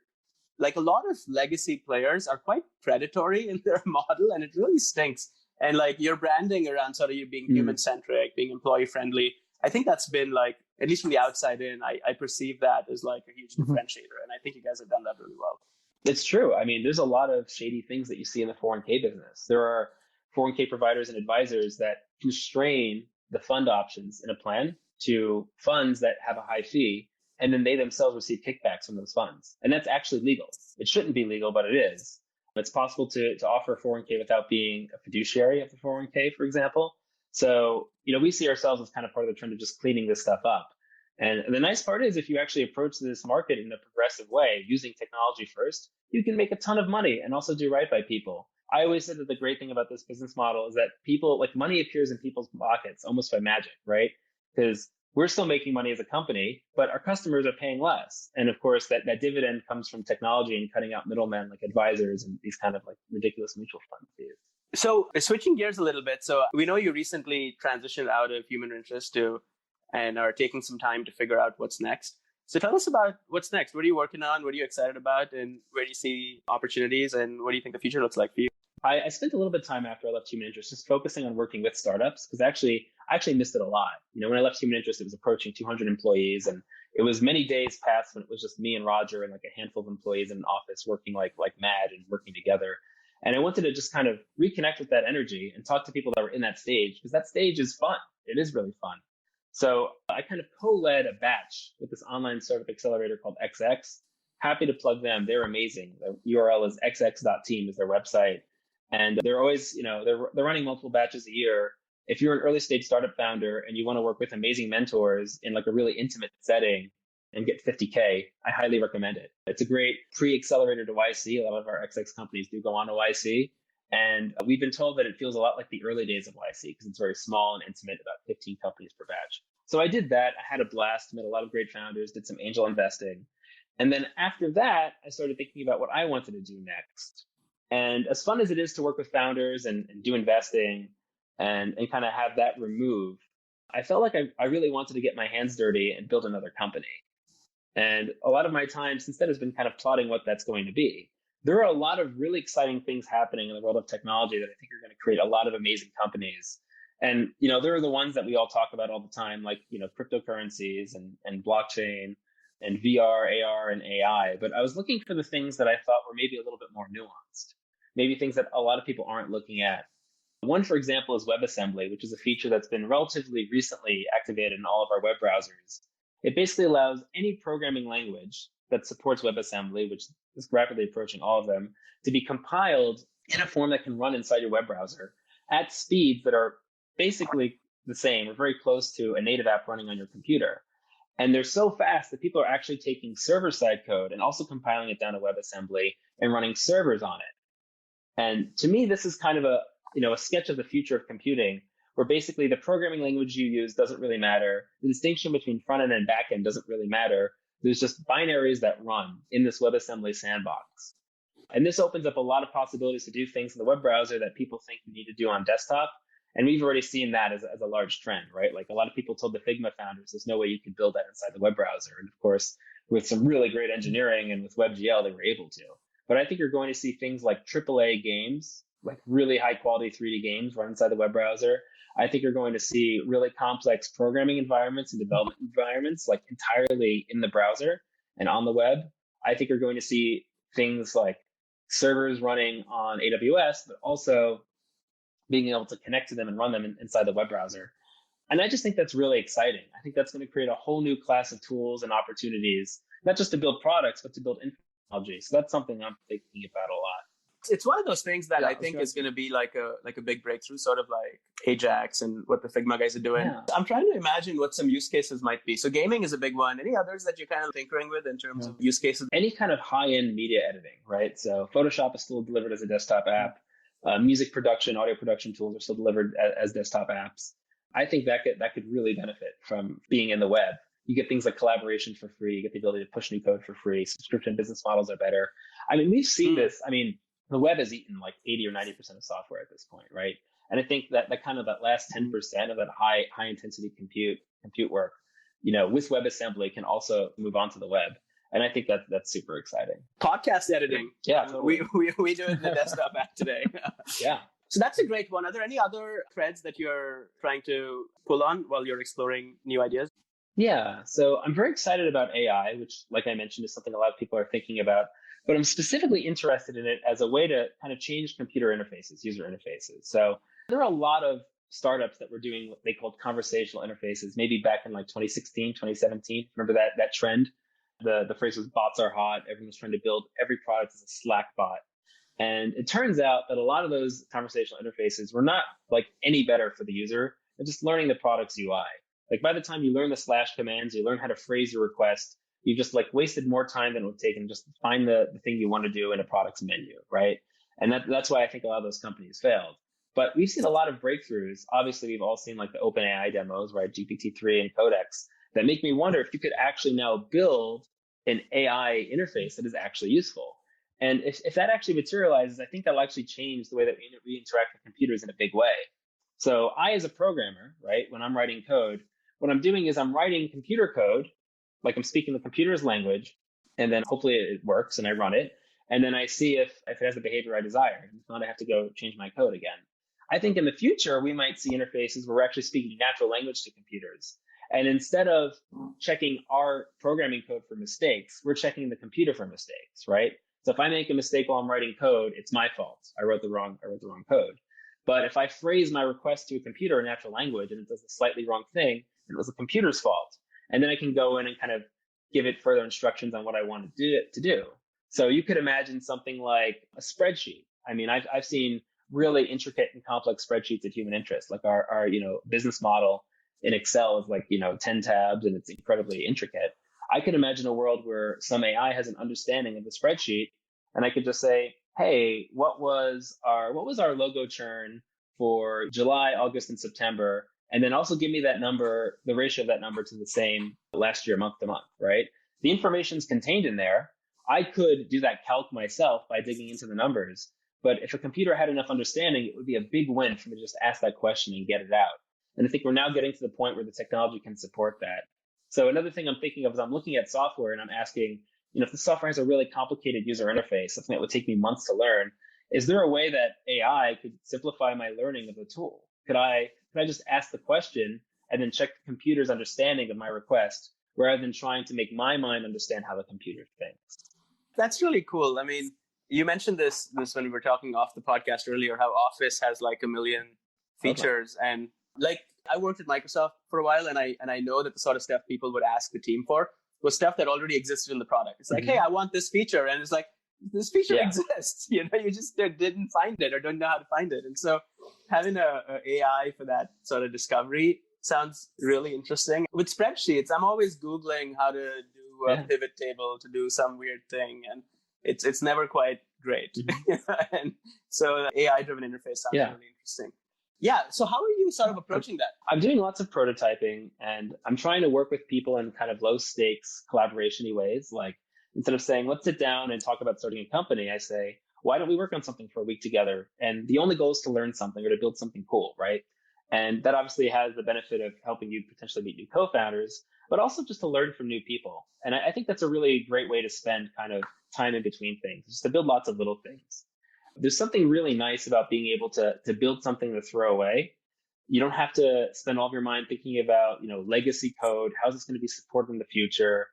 like a lot of legacy players are quite predatory in their model and it really stinks. And like your branding around sort of you being human centric, being employee friendly, I think that's been like, at least from the outside in, I perceive that as like a huge differentiator. And I think you guys have done that really well. It's true. I mean, there's a lot of shady things that you see in the 401k business. There are 401k providers and advisors that constrain the fund options in a plan to funds that have a high fee, and then they themselves receive kickbacks from those funds. And that's actually legal. It shouldn't be legal, but it is. It's possible to offer a 401k without being a fiduciary of the 401k, for example. So, we see ourselves as kind of part of the trend of just cleaning this stuff up. And the nice part is if you actually approach this market in a progressive way, using technology first, you can make a ton of money and also do right by people. I always said that the great thing about this business model is that people, like money appears in people's pockets almost by magic, right? Because we're still making money as a company, but our customers are paying less. And of course, that dividend comes from technology and cutting out middlemen like advisors and these kind of like ridiculous mutual fund fees. So switching gears a little bit. So we know you recently transitioned out of human interest and are taking some time to figure out what's next. So tell us about what's next. What are you working on? What are you excited about? And where do you see opportunities? And what do you think the future looks like for you? I spent a little bit of time after I left human interest just focusing on working with startups because I actually missed it a lot. When I left human interest, it was approaching 200 employees, and it was many days past when it was just me and Roger and like a handful of employees in an office working like mad and working together. And I wanted to just kind of reconnect with that energy and talk to people that were in that stage because that stage is fun. It is really fun. So I kind of co-led a batch with this online startup accelerator called XX. Happy to plug them. They're amazing. The URL is xx.team is their website. And they're always, they're running multiple batches a year. If you're an early stage startup founder and you want to work with amazing mentors in like a really intimate setting and get 50K, I highly recommend it. It's a great pre-accelerator to YC. A lot of our XX companies do go on to YC. And we've been told that it feels a lot like the early days of YC because it's very small and intimate, about 15 companies per batch. So I did that. I had a blast, met a lot of great founders, did some angel investing. And then after that, I started thinking about what I wanted to do next. And as fun as it is to work with founders and do investing and kind of have that remove, I felt like I really wanted to get my hands dirty and build another company. And a lot of my time since then has been kind of plotting what that's going to be. There are a lot of really exciting things happening in the world of technology that I think are going to create a lot of amazing companies. And, there are the ones that we all talk about all the time, like, cryptocurrencies and blockchain and VR, AR, and AI. But I was looking for the things that I thought were maybe a little bit more nuanced, maybe things that a lot of people aren't looking at. One, for example, is WebAssembly, which is a feature that's been relatively recently activated in all of our web browsers. It basically allows any programming language that supports WebAssembly, which is rapidly approaching all of them, to be compiled in a form that can run inside your web browser at speeds that are basically the same or very close to a native app running on your computer. And they're so fast that people are actually taking server-side code and also compiling it down to WebAssembly and running servers on it. And to me, this is kind of a sketch of the future of computing, where basically the programming language you use doesn't really matter. The distinction between front end and back end doesn't really matter. There's just binaries that run in this WebAssembly sandbox. And this opens up a lot of possibilities to do things in the web browser that people think you need to do on desktop. And we've already seen that as a large trend, right? Like a lot of people told the Figma founders, there's no way you can build that inside the web browser. And of course, with some really great engineering and with WebGL, they were able to. But I think you're going to see things like AAA games, like really high quality 3D games run inside the web browser. I think you're going to see really complex programming environments and development environments like entirely in the browser and on the web. I think you're going to see things like servers running on AWS, but also being able to connect to them and run them inside the web browser. And I just think that's really exciting. I think that's going to create a whole new class of tools and opportunities, not just to build products, but to build technology. So that's something I'm thinking about a lot. It's one of those things that I think is going to be like a big breakthrough, sort of like Ajax and what the Figma guys are doing. Yeah. I'm trying to imagine what some use cases might be. So gaming is a big one. Any others that you're kind of tinkering with in terms of use cases? Any kind of high-end media editing, right? So Photoshop is still delivered as a desktop app. Music production, audio production tools are still delivered as desktop apps. I think that could really benefit from being in the web. You get things like collaboration for free. You get the ability to push new code for free. Subscription business models are better. I mean, we've seen this. I mean, the web has eaten like 80 or 90% of software at this point, right? And I think that that last 10% of that high intensity compute work, with WebAssembly can also move on to the web. And I think that's super exciting. Podcast editing. Yeah, totally. we do it in the desktop app today. Yeah. So that's a great one. Are there any other threads that you're trying to pull on while you're exploring new ideas? Yeah. So I'm very excited about AI, which, like I mentioned, is something a lot of people are thinking about. But I'm specifically interested in it as a way to kind of change computer interfaces, user interfaces. So there are a lot of startups that were doing what they called conversational interfaces, maybe back in like 2016, 2017. Remember that trend? The phrase was bots are hot. Everyone was trying to build every product as a Slack bot. And it turns out that a lot of those conversational interfaces were not like any better for the user than just learning the product's UI. Like by the time you learn the slash commands, you learn how to phrase your request, you just like wasted more time than it would take and just find the thing you want to do in a product's menu, right? And that's why I think a lot of those companies failed. But we've seen a lot of breakthroughs. Obviously, we've all seen like the OpenAI demos, right? GPT-3 and Codex that make me wonder if you could actually now build an AI interface that is actually useful. And if that actually materializes, I think that'll actually change the way that we interact with computers in a big way. So I, as a programmer, right, when I'm writing code, what I'm doing is I'm writing computer code, like I'm speaking the computer's language, and then hopefully it works and I run it. And then I see if it has the behavior I desire. If not, I have to go change my code again. I think in the future, we might see interfaces where we're actually speaking natural language to computers. And instead of checking our programming code for mistakes, we're checking the computer for mistakes, right? So if I make a mistake while I'm writing code, it's my fault. I wrote the wrong code. But if I phrase my request to a computer in natural language and it does a slightly wrong thing, it was the computer's fault. And then I can go in and kind of give it further instructions on what I want to do. So you could imagine something like a spreadsheet. I mean, I've seen really intricate and complex spreadsheets at human interest. Like our business model in Excel is like 10 tabs and it's incredibly intricate. I could imagine a world where some AI has an understanding of the spreadsheet, and I could just say, hey, what was our logo churn for July, August, and September? And then also give me that number, the ratio of that number to the same last year, month to month, right? The information's contained in there. I could do that calc myself by digging into the numbers. But if a computer had enough understanding, it would be a big win for me to just ask that question and get it out. And I think we're now getting to the point where the technology can support that. So another thing I'm thinking of is I'm looking at software and I'm asking, if the software has a really complicated user interface, something that would take me months to learn, is there a way that AI could simplify my learning of the tool? Could I just ask the question and then check the computer's understanding of my request rather than trying to make my mind understand how the computer thinks? That's really cool. I mean, you mentioned this when we were talking off the podcast earlier, how Office has like 1 million features. Okay. And like I worked at Microsoft for a while and I know that the sort of stuff people would ask the team for was stuff that already existed in the product. It's like, hey, I want this feature. And it's like, this feature exists. You just didn't find it or don't know how to find it. And so having a AI for that sort of discovery sounds really interesting. With spreadsheets, I'm always Googling how to do a pivot table to do some weird thing. And it's never quite great. And so the AI-driven interface sounds really interesting. Yeah. So how are you sort of approaching that? I'm doing lots of prototyping and I'm trying to work with people in kind of low stakes collaboration-y ways. Like Instead of saying, let's sit down and talk about starting a company, I say, why don't we work on something for a week together? And the only goal is to learn something or to build something cool, right? And that obviously has the benefit of helping you potentially meet new co-founders, but also just to learn from new people. And I think that's a really great way to spend kind of time in between things, just to build lots of little things. There's something really nice about being able to build something to throw away. You don't have to spend all of your mind thinking about, legacy code. How's this going to be supported in the future?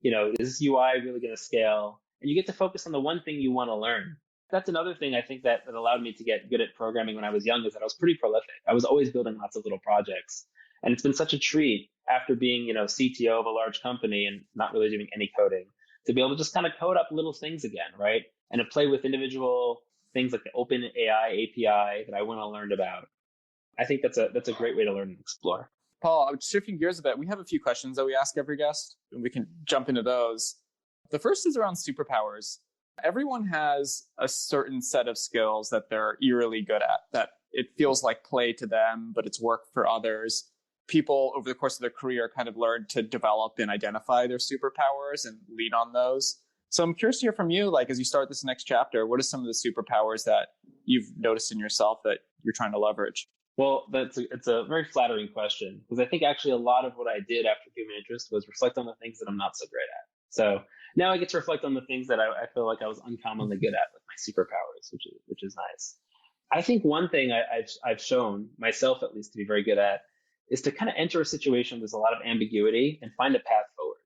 Is this UI really going to scale? And you get to focus on the one thing you want to learn. That's another thing I think that allowed me to get good at programming when I was young, is that I was pretty prolific. I was always building lots of little projects. And it's been such a treat after being, CTO of a large company and not really doing any coding, to be able to just kind of code up little things again, right? And to play with individual things like the OpenAI API that I want to learn about. I think that's a great way to learn and explore. Paul, shifting gears a bit, we have a few questions that we ask every guest, and we can jump into those. The first is around superpowers. Everyone has a certain set of skills that they're eerily good at, that it feels like play to them, but it's work for others. People over the course of their career kind of learn to develop and identify their superpowers and lean on those. So I'm curious to hear from you, like, as you start this next chapter, what are some of the superpowers that you've noticed in yourself that you're trying to leverage? Well, it's a very flattering question, because I think actually a lot of what I did after human interest was reflect on the things that I'm not so great at. So now I get to reflect on the things that I feel like I was uncommonly good at with my superpowers, which is nice. I think one thing I've shown myself, at least, to be very good at is to kind of enter a situation with a lot of ambiguity and find a path forward,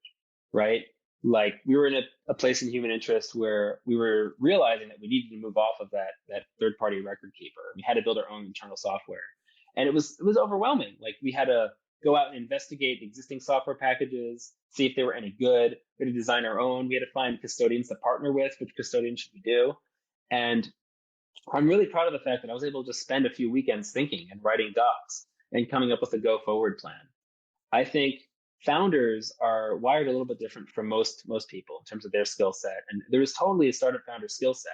right? Like, we were in a place in human interest where we were realizing that we needed to move off of that third-party record keeper. We had to build our own internal software. And it was overwhelming. Like, we had to go out and investigate existing software packages, see if they were any good. We had to design our own. We had to find custodians to partner with. Which custodian should we do? And I'm really proud of the fact that I was able to just spend a few weekends thinking and writing docs and coming up with a go-forward plan. I think founders are wired a little bit different from most people in terms of their skill set. And there is totally a startup founder skill set.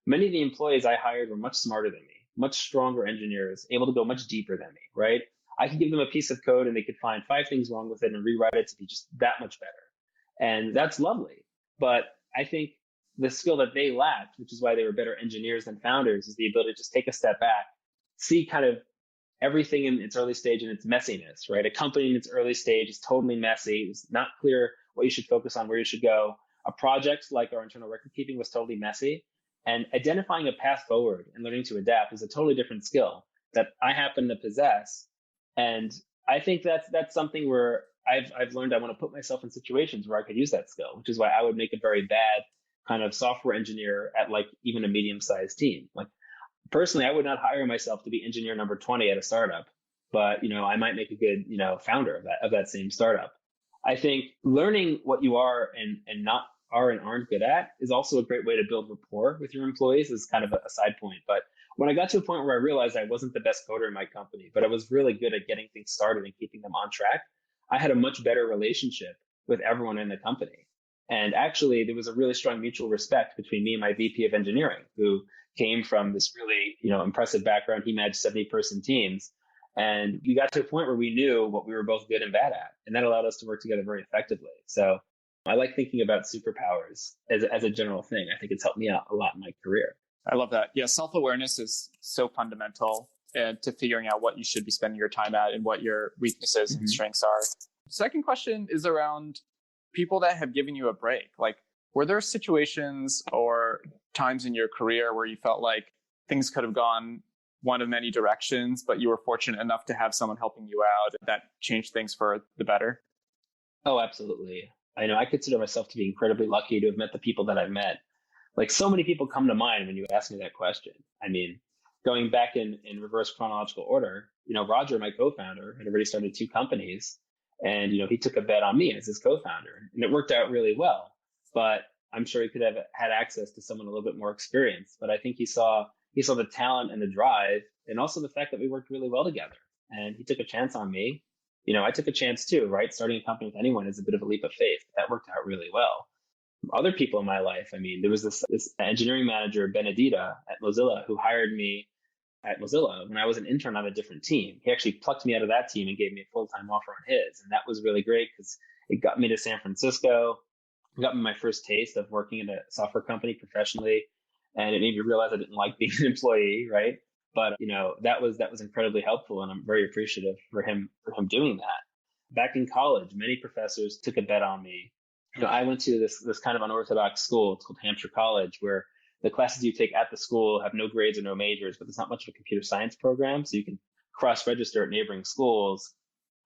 Many of the employees I hired were much smarter than me, much stronger engineers, able to go much deeper than me, right? I could give them a piece of code and they could find 5 things wrong with it and rewrite it to be just that much better. And that's lovely. But I think the skill that they lacked, which is why they were better engineers than founders, is the ability to just take a step back, see kind of everything in its early stage and its messiness, right? A company in its early stage is totally messy. It's not clear what you should focus on, where you should go. A project like our internal record keeping was totally messy. And identifying a path forward and learning to adapt is a totally different skill that I happen to possess. And I think that's something where I've learned I want to put myself in situations where I could use that skill, which is why I would make a very bad kind of software engineer at like even a medium-sized team. Like, personally, I would not hire myself to be engineer number 20 at a startup, but I might make a good founder of that same startup. I think learning what you are and not are and aren't good at is also a great way to build rapport with your employees, as kind of a side point. But when I got to a point where I realized I wasn't the best coder in my company, but I was really good at getting things started and keeping them on track, I had a much better relationship with everyone in the company. And actually, there was a really strong mutual respect between me and my VP of engineering, who came from this really, impressive background. He managed 70-person teams. And we got to a point where we knew what we were both good and bad at. And that allowed us to work together very effectively. So I like thinking about superpowers as a general thing. I think it's helped me out a lot in my career. I love that. Yeah, self-awareness is so fundamental to figuring out what you should be spending your time at and what your weaknesses and strengths are. Second question is around people that have given you a break. Like, were there situations or times in your career where you felt like things could have gone one of many directions, but you were fortunate enough to have someone helping you out that changed things for the better? Oh, absolutely. I know I consider myself to be incredibly lucky to have met the people that I've met. Like, so many people come to mind when you ask me that question. I mean, going back in reverse chronological order, Roger, my co-founder, had already started 2 companies. And, he took a bet on me as his co-founder, and it worked out really well. But I'm sure he could have had access to someone a little bit more experienced. But I think he saw the talent and the drive, and also the fact that we worked really well together. And he took a chance on me. I took a chance too, right? Starting a company with anyone is a bit of a leap of faith. That worked out really well. Other people in my life, I mean, there was this engineering manager, Benedita at Mozilla, who hired me at Mozilla when I was an intern on a different team. He actually plucked me out of that team and gave me a full-time offer on his. And that was really great because it got me to San Francisco. got me my first taste of working in a software company professionally. And it made me realize I didn't like being an employee, right? But that was incredibly helpful, and I'm very appreciative for him doing that. Back in college, many professors took a bet on me. I went to this kind of unorthodox school. It's called Hampshire College, where the classes you take at the school have no grades or no majors, but there's not much of a computer science program, so you can cross-register at neighboring schools.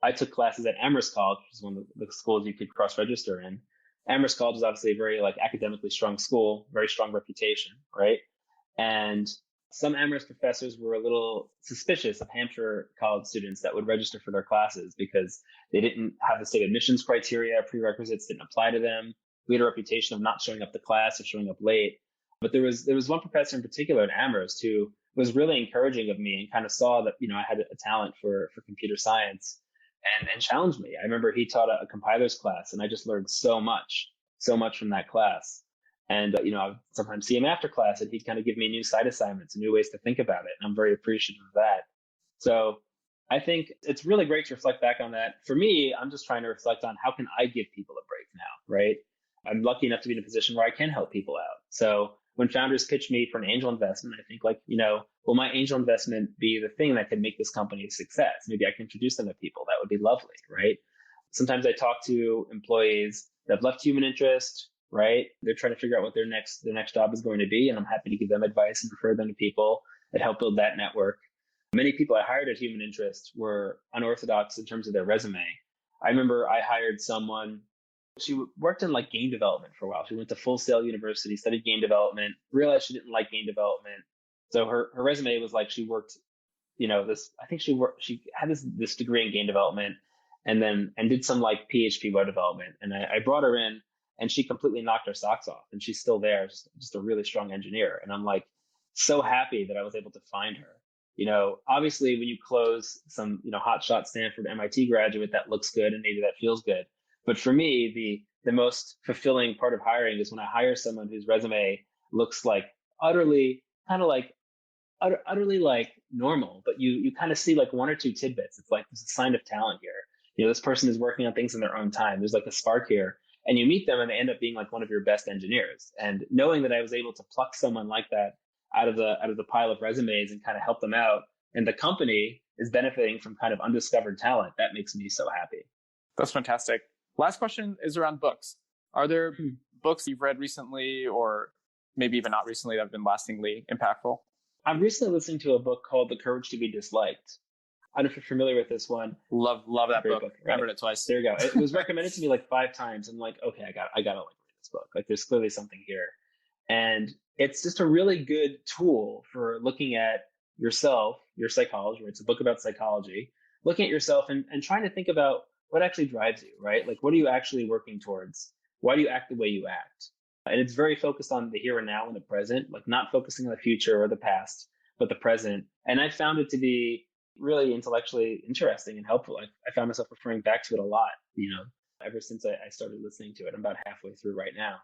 I took classes at Amherst College, which is one of the schools you could cross-register in. Amherst College is obviously a very academically strong school, very strong reputation, right? And some Amherst professors were a little suspicious of Hampshire College students that would register for their classes because they didn't have the state admissions criteria, prerequisites didn't apply to them. We had a reputation of not showing up to class or showing up late. But there was one professor in particular at Amherst who was really encouraging of me and kind of saw that, I had a talent for computer science and challenged me. I remember he taught a compilers class, and I just learned so much from that class. And, I'd sometimes see him after class, and he'd kind of give me new side assignments and new ways to think about it. And I'm very appreciative of that. So I think it's really great to reflect back on that. For me, I'm just trying to reflect on how can I give people a break now, right? I'm lucky enough to be in a position where I can help people out. So when founders pitch me for an angel investment, I think will my angel investment be the thing that could make this company a success? Maybe I can introduce them to people. That would be lovely, right? Sometimes I talk to employees that have left Human Interest, right? They're trying to figure out what their next job is going to be. And I'm happy to give them advice and refer them to people that help build that network. Many people I hired at Human Interest were unorthodox in terms of their resume. I remember I hired someone. She worked in game development for a while. She went to Full Sail University, studied game development, realized she didn't like game development. So her resume was she worked, she had this degree in game development and did some PHP web development. And I brought her in, and she completely knocked her socks off, and she's still there, just a really strong engineer. And I'm so happy that I was able to find her. Obviously when you close some, hotshot Stanford, MIT graduate, that looks good and maybe that feels good. But for me, the most fulfilling part of hiring is when I hire someone whose resume looks utterly normal, but you kind of see one or two tidbits. It's there's a sign of talent here. This person is working on things in their own time. There's a spark here, and you meet them and they end up being one of your best engineers. And knowing that I was able to pluck someone like that out of the pile of resumes and kind of help them out, and the company is benefiting from kind of undiscovered talent, that makes me so happy. That's fantastic. Last question is around books. Are there books you've read recently, or maybe even not recently, that have been lastingly impactful? I'm recently listening to a book called The Courage to Be Disliked. I don't know if you're familiar with this one. Love that book. Right? I've read it twice. There you go. It was recommended to me 5 times. I'm okay, I gotta read this book. There's clearly something here. And it's just a really good tool for looking at yourself, your psychology. It's a book about psychology, looking at yourself and trying to think about what actually drives you, right? What are you actually working towards? Why do you act the way you act? And it's very focused on the here and now and the present, not focusing on the future or the past, but the present. And I found it to be really intellectually interesting and helpful. I found myself referring back to it a lot, ever since I started listening to it. I'm about halfway through right now.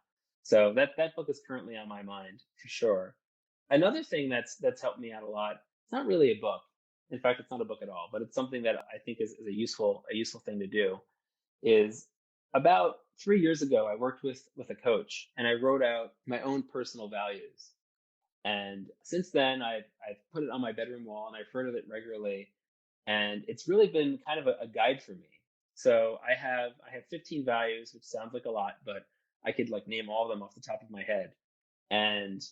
So that book is currently on my mind for sure. Another thing that's helped me out a lot, it's not really a book. In fact, it's not a book at all, but it's something that I think is a useful thing to do. Is about 3 years ago, I worked with a coach, and I wrote out my own personal values. And since then, I've put it on my bedroom wall, and I've heard of it regularly. And it's really been kind of a guide for me. So I have 15 values, which sounds like a lot, but I could name all of them off the top of my head. And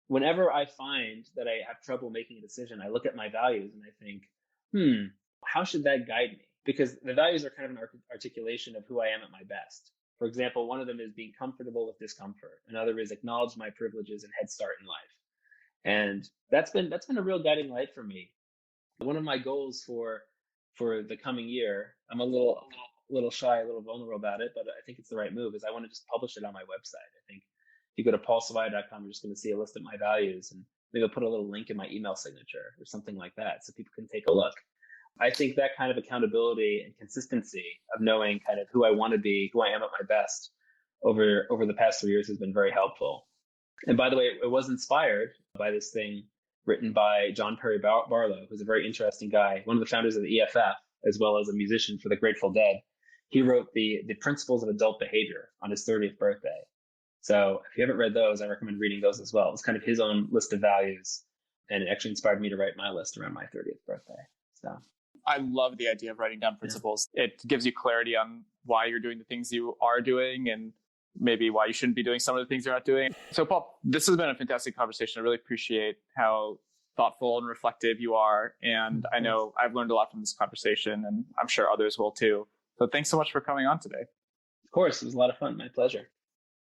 whenever I find that I have trouble making a decision, I look at my values and I think, how should that guide me? Because the values are kind of an articulation of who I am at my best. For example, one of them is being comfortable with discomfort. Another is acknowledge my privileges and head start in life. And that's been a real guiding light for me. One of my goals for the coming year, I'm a little shy, a little vulnerable about it, but I think it's the right move, is I want to just publish it on my website. I think if you go to paulsawaya.com, you're just going to see a list of my values, and maybe I'll put a little link in my email signature or something like that so people can take a look. I think that kind of accountability and consistency of knowing kind of who I want to be, who I am at my best over the past 3 years has been very helpful. And by the way, it was inspired by this thing written by John Perry Barlow, who's a very interesting guy, one of the founders of the EFF, as well as a musician for the Grateful Dead. he wrote the Principles of Adult Behavior on his 30th birthday. So if you haven't read those, I recommend reading those as well. It's kind of his own list of values, and it actually inspired me to write my list around my 30th birthday. So I love the idea of writing down principles. Yeah. It gives you clarity on why you're doing the things you are doing and maybe why you shouldn't be doing some of the things you're not doing. So Paul, this has been a fantastic conversation. I really appreciate how thoughtful and reflective you are. And I know I've learned a lot from this conversation, and I'm sure others will too. So thanks so much for coming on today. Of course, it was a lot of fun. My pleasure.